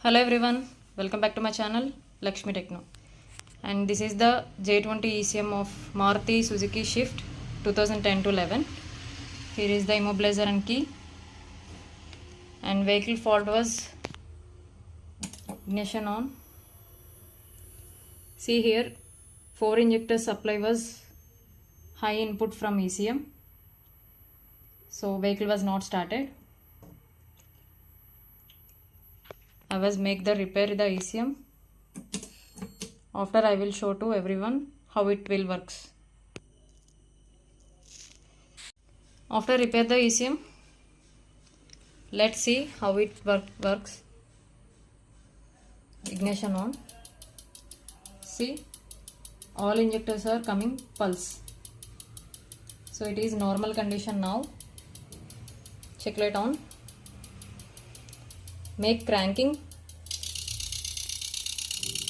Hello everyone, welcome back to my channel Lakshmi Techno, and this is the J20 ECM of Maruti Suzuki Shift 2010 to 11. Here is the immobilizer and key, and vehicle fault was ignition on. See here, 4 injector supply was high input from ECM, so vehicle was not started. I was make the repair the ECM. After I will show to everyone how it will works. After repair the ECM, let's see how it works. Ignition on. See, all injectors are coming pulse. So it is normal condition now. Check light on. Make cranking.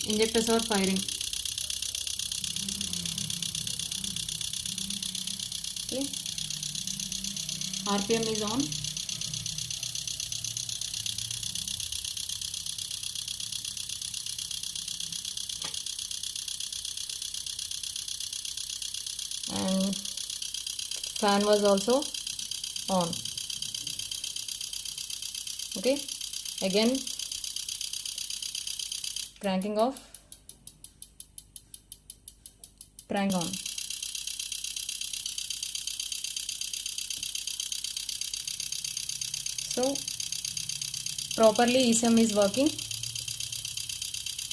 Injectors are firing. Okay. RPM is on. And fan was also on. Okay. Again cranking off, crank on. So properly ECM is working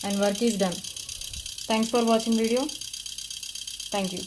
and work is done. Thanks for watching video. Thank you.